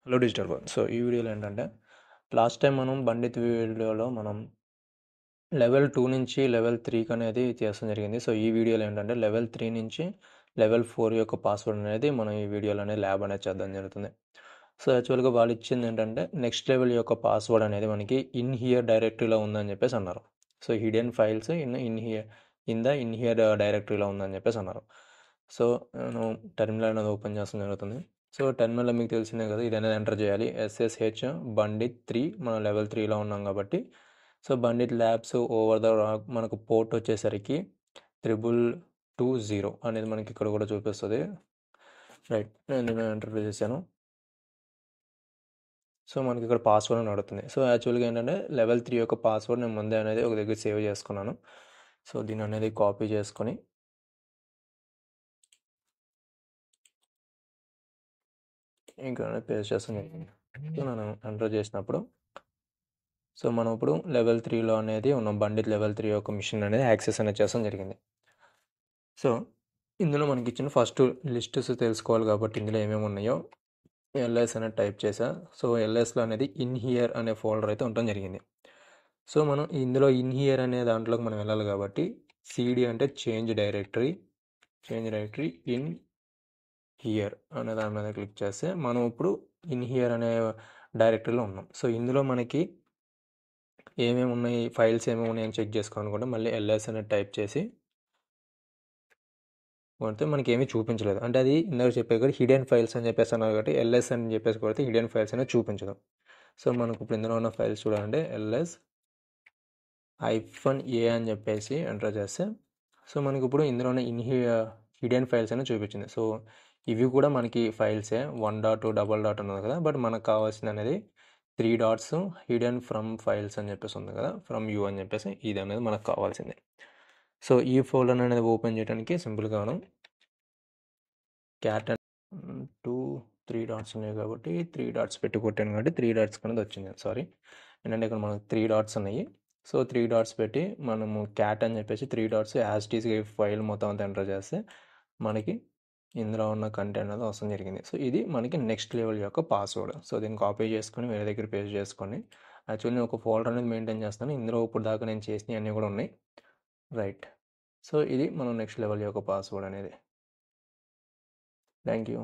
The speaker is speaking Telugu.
Hello digital world. సో ఈ వీడియోలో ఏంటంటే లాస్ట్ టైం మనం బండిత్ వీడియోలో మనం లెవెల్ 2 నుంచి లెవెల్ 3కి అనేది చేస్తడం జరిగింది. సో ఈ వీడియోలో ఏంటంటే లెవెల్ 3 నుంచి లెవెల్ 4 యొక్క పాస్వర్డ్ అనేది మనం ఈ వీడియోలో అనేది ల్యాబ్ అనేది చేద్దాం జరుగుతుంది. సో యాక్చువల్గా వాళ్ళు ఇచ్చింది ఏంటంటే నెక్స్ట్ లెవెల్ యొక్క పాస్వర్డ్ అనేది మనకి ఇన్ హియర్ డైరెక్టరీలో ఉందని చెప్పేసి అన్నారు. So hidden files in here డైరెక్టరీలో ఉందని చెప్పేసి అన్నారు. సో నేను టెర్మినల్ అనేది ఓపెన్ చేస్తాం జరుగుతుంది. సో టెర్మినల్లో మీకు తెలిసిందే కదా, ఇది అనేది ఎంటర్ చేయాలి. SSH బండిత్ 3 మనం లెవెల్ 3లో ఉన్నాం కాబట్టి. సో బండిత్ ల్యాబ్స్ ఓవర్ ద మనకు పోర్ట్ వచ్చేసరికి 3220 అనేది మనకి ఇక్కడ కూడా చూపిస్తుంది. రైట్, నేను ఎంటర్ చేశాను. సో మనకి ఇక్కడ పాస్వర్డ్ అని అడుగుతుంది. సో యాక్చువల్గా ఏంటంటే లెవెల్ 3 యొక్క పాస్వర్డ్ నేను ముందే అనేది ఒక దగ్గర సేవ్ చేసుకున్నాను. సో దీని అనేది కాపీ చేసుకొని ఇంకా పేస్ట్ చేస్తాను. నేను ఎంటర్ చేసినప్పుడు సో మనం ఇప్పుడు లెవెల్ 3లో అనేది ఉన్నాం. బండిత్ లెవెల్ 3 యొక్క మిషన్ అనేది యాక్సెస్ అనేది చేస్తాం జరిగింది. సో ఇందులో మనకి ఇచ్చిన ఫస్ట్ లిస్ట్స్ తెలుసుకోవాలి కాబట్టి ఇందులో ఏమేమి ఉన్నాయో ఎల్ఎస్ అనేది టైప్ చేసా. సో ఎల్ఎస్లో అనేది ఇన్ హియర్ అనే ఫోల్డర్ అయితే ఉండటం జరిగింది. సో మనం ఇందులో ఇన్ హియర్ అనే దాంట్లోకి మనం వెళ్ళాలి కాబట్టి సిడి అంటే చేంజ్ డైరెక్టరీ ఇన్ హియర్ అనే దాని మీద క్లిక్ చేస్తే మనం ఇప్పుడు ఇన్ హియర్ అనే డైరెక్టరీలో ఉన్నాం. సో ఇందులో మనకి ఏమేమి ఉన్నాయి, ఫైల్స్ ఏమేమి ఉన్నాయని చెక్ చేసుకోవాలనుకుంటే మళ్ళీ ఎల్ఎస్ అనేది టైప్ చేసి కొడితే మనకి ఏమీ చూపించలేదు. అంటే అది ఇందాక చెప్పారు కదా హిడెన్ ఫైల్స్ అని చెప్పేసి అన్నారు కాబట్టి ఎల్ఎస్ అని చెప్పేసి కొడితే హిడెన్ ఫైల్స్ అనేది చూపించదు. సో మనకు ఇప్పుడు ఇందులో ఉన్న ఫైల్స్ చూడాలంటే LS-A అని చెప్పేసి ఎంటర్ చేస్తే సో మనకి ఇప్పుడు ఇందులో ఉన్న హిడెన్ ఫైల్స్ అనేది చూపించింది. సో ఇవి కూడా మనకి ఫైల్సే 1.2 ఉన్నది కదా, బట్ మనకు కావాల్సింది అనేది 3 డాట్స్ హిడెన్ ఫ్రమ్ ఫైల్స్ అని చెప్పేసి ఉంది కదా, ఫ్రమ్ యూ అని చెప్పేసి ఇది అనేది మనకు కావాల్సింది. సో ఈ ఫోల్డర్ అనేది ఓపెన్ చేయడానికి సింపుల్గా మనం క్యాట్ అండ్ 3 డాట్స్ ఉన్నాయి కాబట్టి 3 డాట్స్ పెట్టి కొట్టాను కాబట్టి 3 డాట్స్ అనేది వచ్చింది. సారీ ఏంటంటే ఇక్కడ మనకు 3 డాట్స్ ఉన్నాయి. సో 3 డాట్స్ పెట్టి మనము క్యాట్ అని చెప్పేసి 3 డాట్స్ యాజ్టీస్గా ఫైల్ మొత్తం అంతా ఎంటర్ చేస్తే మనకి ఇందులో ఉన్న కంటెంట్ అనేది వస్తుంది జరిగింది. సో ఇది మనకి నెక్స్ట్ లెవెల్ యొక్క పాస్వర్డ్. సో దీన్ని కాపీ చేసుకొని వేరే దగ్గర పేస్ట్ చేసుకొని యాక్చువల్లీ నేను ఒక ఫోల్డర్ అనేది మెయింటైన్ చేస్తాను. ఇందులో ఇప్పుడు దాకా నేను చేసినవి అన్నీ కూడా ఉన్నాయి. రైట్, సో ఇది మనం నెక్స్ట్ లెవెల్ యొక్క పాస్వర్డ్ అనేది. Thank you.